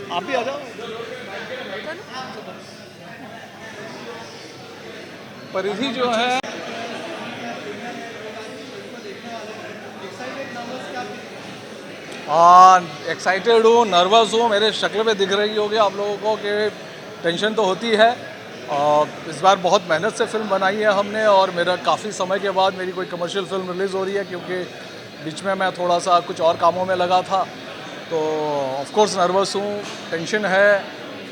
आप भी आ जाओ। परिधि जो है एक्साइटेड हूँ, नर्वस हूँ, मेरे शक्ल पे दिख रही होगी आप लोगों को कि टेंशन तो होती है। इस बार बहुत मेहनत से फिल्म बनाई है हमने और मेरा काफ़ी समय के बाद मेरी कोई कमर्शियल फिल्म रिलीज़ हो रही है, क्योंकि बीच में मैं थोड़ा सा कुछ और कामों में लगा था। तो ऑफ कोर्स नर्वस हूँ, टेंशन है,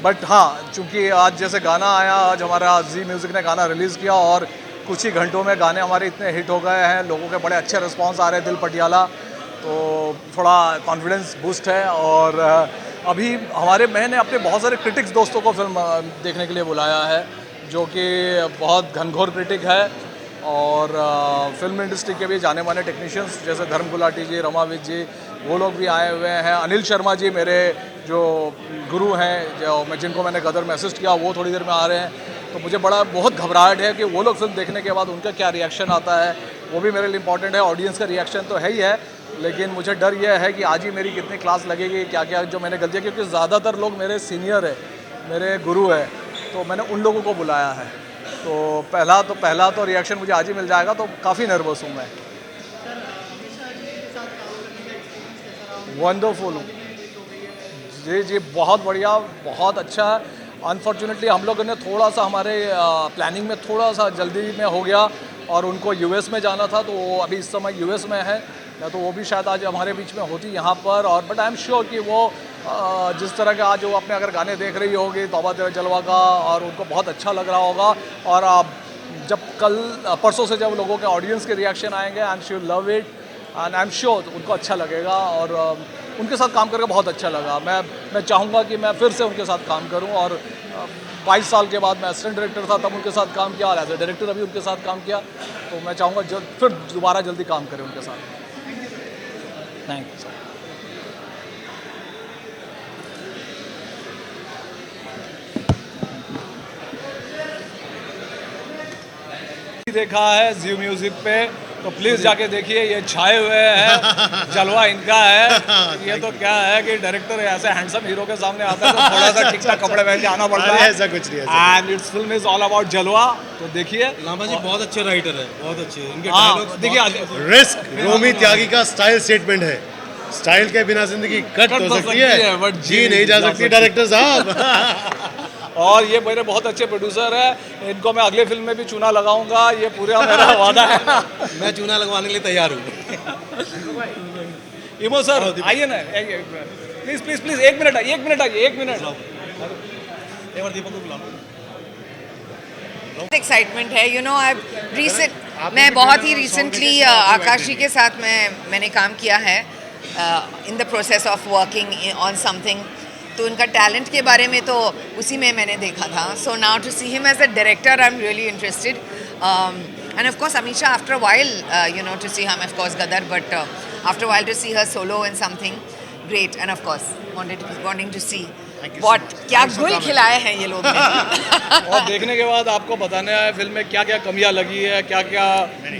बट हाँ, चूँकि आज जैसे गाना आया, आज हमारा जी म्यूज़िक ने गाना रिलीज़ किया और कुछ ही घंटों में गाने हमारे इतने हिट हो गए हैं, लोगों के बड़े अच्छे रिस्पॉन्स आ रहे हैं, दिल पटियाला, तो थोड़ा कॉन्फिडेंस बूस्ट है। और अभी मैंने अपने बहुत सारे क्रिटिक्स दोस्तों को फिल्म देखने के लिए बुलाया है, जो कि बहुत घनघोर क्रिटिक है, और फिल्म इंडस्ट्री के भी जाने माने टेक्नीशियंस जैसे धर्म गुलाटी जी, रमाविद जी, वो लोग भी आए हुए हैं। अनिल शर्मा जी मेरे जो गुरु हैं, जिनको मैंने गदर में असिस्ट किया, वो थोड़ी देर में आ रहे हैं। तो मुझे बहुत घबराहट है कि वो लोग फिल्म देखने के बाद उनका क्या रिएक्शन आता है, वो भी मेरे लिए इंपॉर्टेंट है। ऑडियंस का रिएक्शन तो है ही है, लेकिन मुझे डर यह है कि आज ही मेरी कितनी क्लास लगेगी, क्या क्या जो मैंने गलतियाँ, क्योंकि ज़्यादातर लोग मेरे सीनियर है, मेरे गुरु है, तो मैंने उन लोगों को बुलाया है। तो पहला तो रिएक्शन मुझे आज ही मिल जाएगा, तो काफ़ी नर्वस हूँ मैं। वंडरफुल जी, बहुत बढ़िया, बहुत अच्छा। अनफॉर्चुनेटली हम लोगों ने थोड़ा सा हमारे प्लानिंग में थोड़ा सा जल्दी में हो गया, और उनको यूएस में जाना था, तो वो अभी इस समय यूएस में है, या तो वो भी शायद आज हमारे बीच में होती यहाँ पर। और बट आई एम श्योर कि वो जिस तरह का आज वो अपने अगर गाने देख रही होगी तौबा तेरा जलवा का, और उनको बहुत अच्छा लग रहा होगा। और जब परसों से जब लोगों के ऑडियंस के रिएक्शन आएंगे, and she will love it, and I am sure उनको अच्छा लगेगा। और उनके साथ काम करके बहुत अच्छा लगा। मैं चाहूँगा कि मैं फिर से उनके साथ काम करूँ, और 22 साल के बाद मैं असिस्टेंट डायरेक्टर था, तब उनके साथ काम किया, और एज ए डायरेक्टर अभी उनके साथ काम किया, तो मैं चाहूँगा फिर दोबारा जल्दी काम करें उनके साथ। Thank you sir. देखा है जी म्यूजिक पे, तो प्लीज जाके देखिए। ये छाए हुए हैं, जलवा इनका है। ये तो क्या है कि डायरेक्टर ऐसे हैंडसम हीरो के सामने आता है तो थोड़ा सा ठीक ठाक कपड़े पहन के आना पड़ता है, ऐसा कुछ नहीं है। And it's film is all about जलवा। तो देखिए, लांबा जी बहुत अच्छे राइटर है, बहुत अच्छे इनके डायलॉग्स देखिए। रिस्क रोमी त्यागी का स्टाइल स्टेटमेंट है, स्टाइल के बिना जिंदगी कट हो सकती है, बट जी नहीं जा सकती डायरेक्टर साहब। और ये मेरे बहुत अच्छे प्रोड्यूसर है, इनको मैं अगले फिल्म में भी चूना लगाऊंगा, ये पूरा मेरा वादा है। मैं चूना लगवाने के लिए तैयार हूँ। इमो सर आइए ना। प्लीज प्लीज प्लीज, एक मिनट आइए, एक मिनट। एक बार दीपक को बुला लो। एक्साइटमेंट है, यू नो आई रिसेंट मैं बहुत ही रिसेंटली आकाश जी के साथ मैंने काम किया है in the process of working on something, तो उनका टैलेंट के बारे में तो उसी में मैंने देखा था. So now to see him as a director I am really interested, and of course Amisha after a while to see her, of course Gadar, but after a while to see her solo in something great, and of course wanting to see what क्या गुल खिलाए हैं ये लोग ने. और देखने के बाद आपको बताना है फिल्म में क्या क्या कमियां लगी है, क्या क्या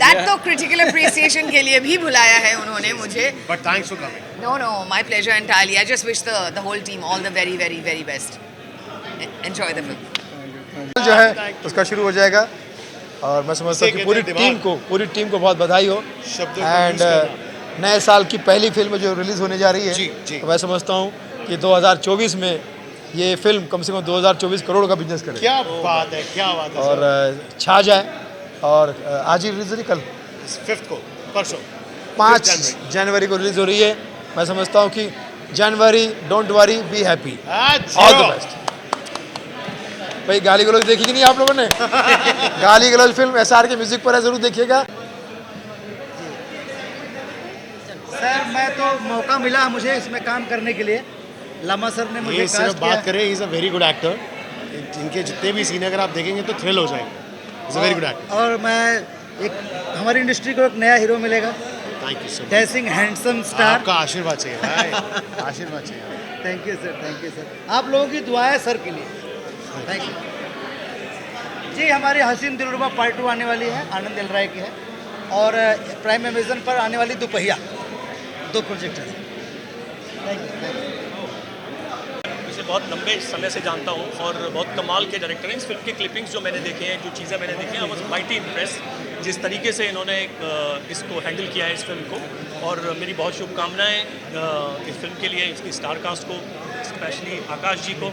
दैट तो क्रिटिकल अप्रिसिएशन के लिए भी बुलाया है उन्होंने मुझे. But thanks for coming. No, my pleasure entirely. I just wish the whole team all the very very very best. Enjoy the film. जो है उसका शुरू हो जाएगा और मैं समझता हूँ कि पूरी टीम को बहुत बधाई हो. एंड नए साल की पहली फिल्म जो रिलीज़ होने जा रही है, तो मैं समझता हूँ कि 2024 में ये फिल्म कम से कम 2024 करोड़ का बिजनेस करे. क्या बात है, क्या बात है. और छा जाए. और आज ही रिलीज हो रही, कल 5 को, परसों 5 जनवरी को रिलीज हो रही है. मैं समझता हूँ कि जनवरी, don't worry, be happy, all the best. भाई गाली गलौज देखी कि नहीं आप लोगों ने? गाली गलौज फिल्म SR के म्यूजिक पर है, जरूर देखिएगा. सर मैं तो मौका मिला मुझे इसमें काम करने के लिए, लामा सर ने मुझे ये कास्ट सिर्फ किया. बात करें, he is a very good actor. इनके जितने भी सीन अगर आप देखेंगे तो थ्रिल हो जाएंगे. Is a very good actor. और मैं एक हमारी इंडस्ट्री को एक नया हीरो मिलेगा, thank you so much. Dashing handsome star. आपका आशीर्वाद चाहिए भाई. आशीर्वाद चाहिए. Thank you sir, thank you sir. आप लोगों की दुआएं सर के लिए. थैंक यू जी. हमारी हसीन दिलरुबा पार्ट 2 आने वाली है, आनंद एल राय की है, और प्राइम अमेजन पर आने वाली दोपहिया, 2 प्रोजेक्ट है. Thank you. इसे बहुत लंबे समय से जानता हूँ और बहुत कमाल के डायरेक्टर हैं. इस फिल्म के क्लिपिंग्स जो मैंने देखे हैं, जो चीज़ें मैंने देखी हैं, आई वाज माइटी इम्प्रेस जिस तरीके से इन्होंने इसको हैंडल किया है इस फिल्म को. और मेरी बहुत शुभकामनाएं इस फिल्म के लिए, इसकी स्टार कास्ट को, स्पेशली आकाश जी को.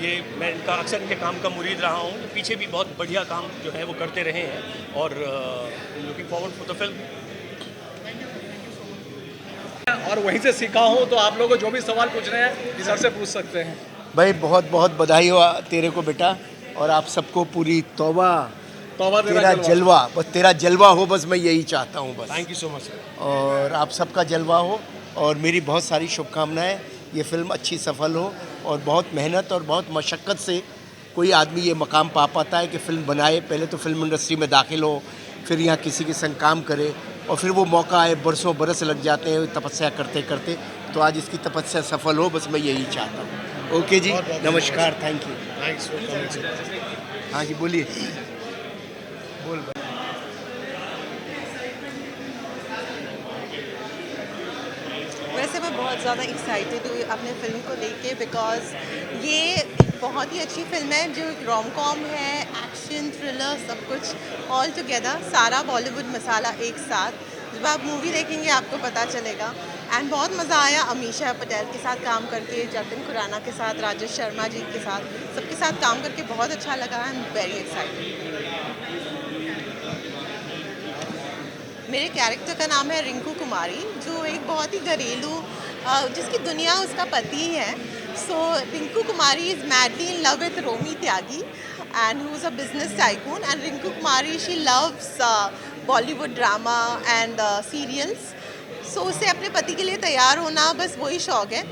ये मैं इनका अक्सर इनके काम का मुरीद रहा हूँ. पीछे भी बहुत बढ़िया काम जो है वो करते रहे हैं और looking forward for the film. और वहीं से सीखा हूँ, तो आप लोगों को जो भी सवाल पूछने हैं सर से पूछ सकते हैं. भाई बहुत बहुत बधाई हो तेरे को बेटा, और आप सबको पूरी तौबा तेरा जलवा, बस तेरा जलवा हो, बस मैं यही चाहता हूँ बस. Thank you so much. और आप सबका जलवा हो और मेरी बहुत सारी शुभकामनाएं. ये फिल्म अच्छी सफल हो और बहुत मेहनत और बहुत मशक्क़त से कोई आदमी ये मकाम पा पाता है कि फ़िल्म बनाए. पहले तो फिल्म इंडस्ट्री में दाखिल हो, फिर यहाँ किसी के संग काम करे, और फिर वो मौका आए, बरसों बरस लग जाते हैं तपस्या करते करते. तो आज इसकी तपस्या सफल हो, बस मैं यही चाहता हूँ. ओके जी, नमस्कार, thank you. Thanks for coming. हाँ जी बोलिए. बोल. वैसे मैं बहुत ज़्यादा एक्साइटेड हूँ अपने फिल्म को लेके, बिकॉज ये बहुत ही अच्छी फिल्म है जो रोम कॉम है, एक्शन, थ्रिलर, सब कुछ ऑल टुगेदर, सारा बॉलीवुड मसाला एक साथ. जब आप मूवी देखेंगे आपको पता चलेगा. एंड बहुत मज़ा आया अमीशा पटेल के साथ काम करके, जतिन खुराना के साथ, राजेश शर्मा जी के साथ, सबके साथ काम करके बहुत अच्छा लगा. I am very excited. मेरे कैरेक्टर का नाम है रिंकू कुमारी, जो एक बहुत ही घरेलू, जिसकी दुनिया उसका पति है. So Rinku Kumari is madly in love with Romi Tyagi and who is a business tycoon. And Rinku Kumari she loves Bollywood drama and serials. So उसे अपने पति के लिए तैयार होना बस वही शौक़ है,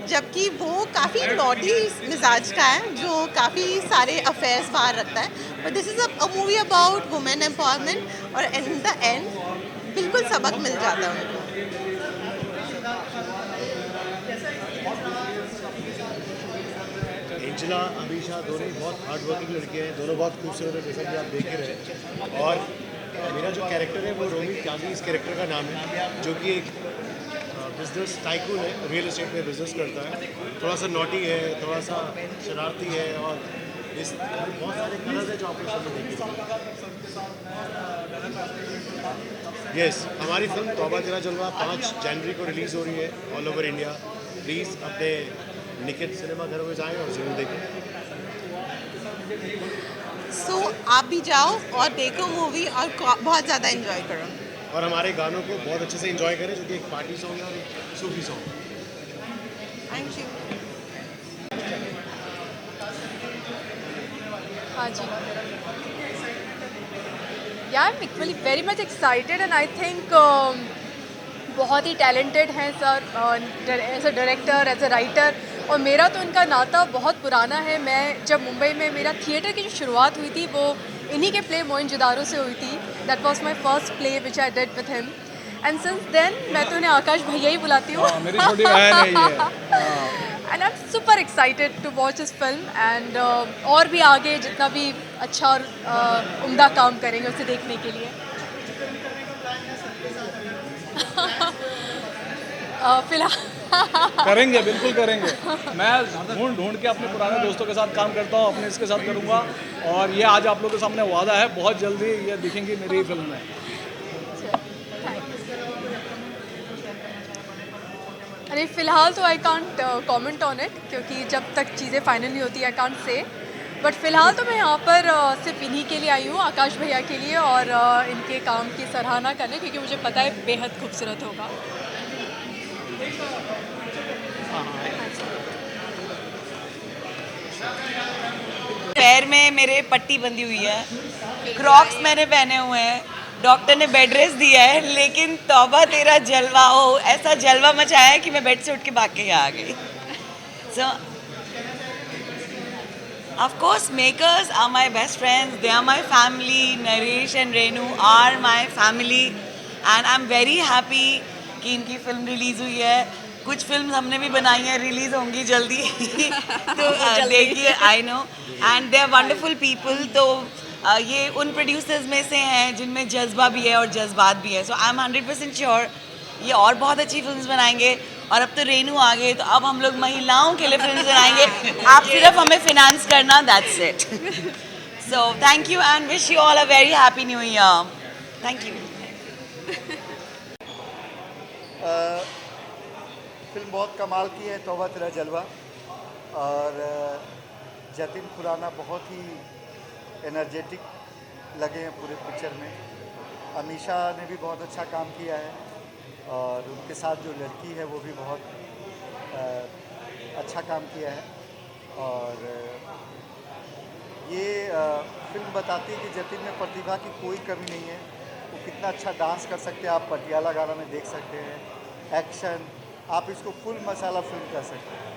जबकि वो काफ़ी नॉटी मिजाज का है, जो काफ़ी सारे अफेयर्स बाहर रखता है. But this is a movie about women empowerment, और इन द एंड बिल्कुल सबक मिल जाता है उनको. एंजेला, अमीशा दोनों ही बहुत हार्ड वर्किंग लड़के हैं, दोनों बहुत खूबसूरत है, जैसा कि आप देख ही रहे हैं. और मेरा जो कैरेक्टर है वो रोमी त्यागी इस कैरेक्टर का नाम है, जो कि एक बिजनेस टाइकून है, रियल एस्टेट में बिजनेस करता है. थोड़ा सा नॉटी है, थोड़ा सा शरारती है, और इस बहुत सारे कलर्स हैं जो आपको सामने देखेंगे. यस, हमारी फिल्म तौबा तेरा जलवा 5 जनवरी को रिलीज़ हो रही है ऑल ओवर इंडिया. प्लीज़ अपने निकट सिनेमा घरों में जाएं और ज़रूर देखें. सो आप भी जाओ और देखो मूवी और बहुत ज़्यादा एंजॉय करो. और हमारे गानों को बहुत अच्छे से एंजॉय करें, जो कि एक पार्टी सॉन्ग है और एक सूफी सॉन्ग. Thank you. हाँ जी, यार I am equally very much excited and I think बहुत ही टैलेंटेड हैं sir as a director, as a writer, और मेरा तो इनका नाता बहुत पुराना है। मैं जब मुंबई में मेरा थिएटर की जो शुरुआत हुई थी वो इन्हीं के प्ले मोइनजोदारो से हुई थी। That was my first play which I did with him, and since then मैं तो उन्हें आकाश भैया ही बुलाती हूँ। मेरी छोटी बहन है ये। And I am super excited to watch this film and और भी आगे जितना भी अच्छा और उम्दा काम करेंगे उसे देखने के लिए। फिलहाल करेंगे, बिल्कुल करेंगे। मैं ढूंढ के अपने पुराने दोस्तों के साथ काम करता हूँ, अपने इसके साथ करूँगा, और ये आज आप लोगों के सामने वादा है, बहुत जल्दी ये दिखेंगी मेरी फिल्म में। अरे फ़िलहाल तो I can't comment on it, क्योंकि जब तक चीज़ें फाइनल नहीं होती आई कांट से, बट फ़िलहाल तो मैं यहाँ पर सिर्फ इन्हीं के लिए आई हूँ, आकाश भैया के लिए, और इनके काम की सराहना करने, क्योंकि मुझे पता है बेहद खूबसूरत होगा। पैर में मेरे पट्टी बंधी हुई है, क्रॉक्स मैंने पहने हुए हैं, डॉक्टर ने बेड रेस्ट दिया है, लेकिन तौबा तेरा जलवा हो, ऐसा जलवा मचाया है कि मैं बेड से उठ के भाग के यहाँ आ गई। सो of course makers are my best friends, they are my family, Naresh and Renu are my family and I'm very happy कि इनकी फिल्म रिलीज़ हुई है। कुछ फिल्म हमने भी बनाई हैं, रिलीज़ होंगी जल्दी तो देखिए, I know, and they are wonderful people. तो ये उन प्रोड्यूसर्स में से हैं जिनमें जज्बा भी है और जज्बात भी है। सो आई एम 100% श्योर ये और बहुत अच्छी फिल्म्स बनाएंगे, और अब तो रेनू आ गए तो अब हम लोग महिलाओं के लिए फिल्म्स बनाएंगे। आप सिर्फ हमें फिनेंस करना, that's it. So thank you and wish you all a very happy new year. Thank you. Film बहुत कमाल की है, तौबा तेरा जलवा, और जतिन खुराना बहुत ही एनर्जेटिक लगे हैं पूरे पिक्चर में। अमीशा ने भी बहुत अच्छा काम किया है, और उनके साथ जो लड़की है वो भी बहुत अच्छा काम किया है। और ये फिल्म बताती है कि जतिन में प्रतिभा की कोई कमी नहीं है, वो कितना अच्छा डांस कर सकते हैं, आप पटियाला गाना में देख सकते हैं, एक्शन, आप इसको फुल मसाला फिल्म कर सकते हैं।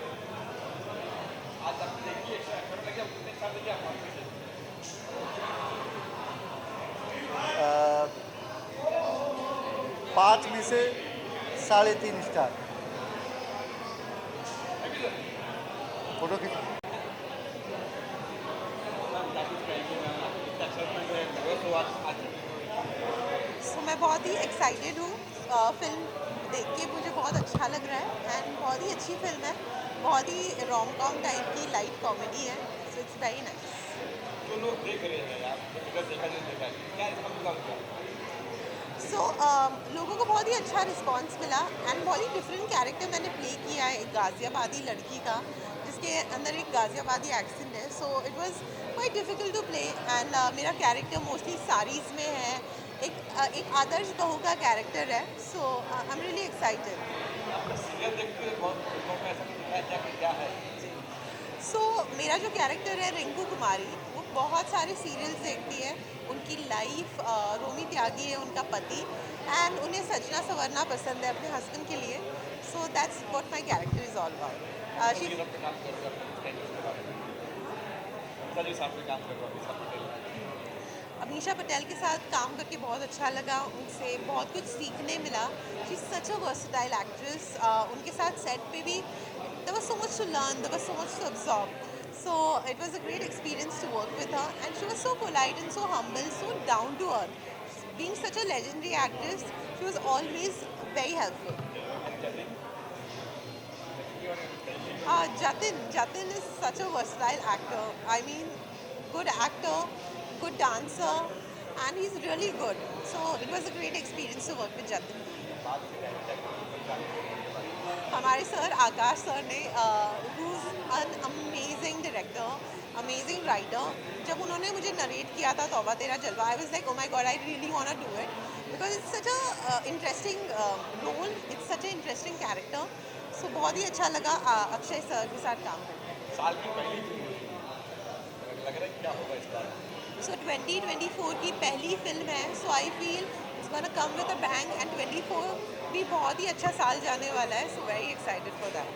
5 में से 3.5 स्टार। फोटो खींच। सो मैं बहुत ही एक्साइटेड हूँ, फिल्म देख के मुझे बहुत अच्छा लग रहा है, एंड बहुत ही अच्छी फिल्म है, बहुत ही रोम कॉम टाइप की लाइट कॉमेडी है, सो इट्स वेरी नाइस। सो लोगों को बहुत ही अच्छा रिस्पांस मिला, एंड बहुत ही डिफरेंट कैरेक्टर मैंने प्ले किया है, एक गाज़ियाबादी लड़की का जिसके अंदर एक गाज़ियाबादी एक्सेंट है। So it was quite difficult to play, and मेरा कैरेक्टर मोस्टली साड़ीज़ में है, एक आदर्श बहू का कैरेक्टर है। So I am really excited. So मेरा जो कैरेक्टर है रिंकू कुमारी, वो बहुत सारे सीरियल्स देखती है, उनकी लाइफ रोमी त्यागी है उनका पति, एंड उन्हें सजना संवरना पसंद है अपने हस्बैंड के लिए। So that's what my character is all about. Ameesha Patel के साथ काम करके बहुत अच्छा लगा, उनसे बहुत कुछ सीखने मिला। She is such a versatile actress. उनके साथ सेट पे भी there was so much to learn, there was so much to absorb. So it was a great experience to work with her, and she was so polite and so humble, so down to earth. Being such a legendary actress, she was always very helpful. Jatin is such a versatile actor. I mean, good actor, good dancer, and he's really good. So it was a great experience to work with Jatin. हमारे sir Akash sir ने who's an amazing director, amazing writer जब उन्होंने मुझे narrate किया था Tauba Tera Jalwa, I was like oh my god, I really want to do it because it's such a interesting role, it's such a interesting character. So बहुत ही अच्छा लगा Akshay sir के साथ काम करके. साल की पहली फिल्म लग रहा है क्या होगा इस बार? सो 2024 की पहली फिल्म है, so I feel it's gonna come with a bang and 24 भी बहुत ही अच्छा साल जाने वाला है. So very excited for that.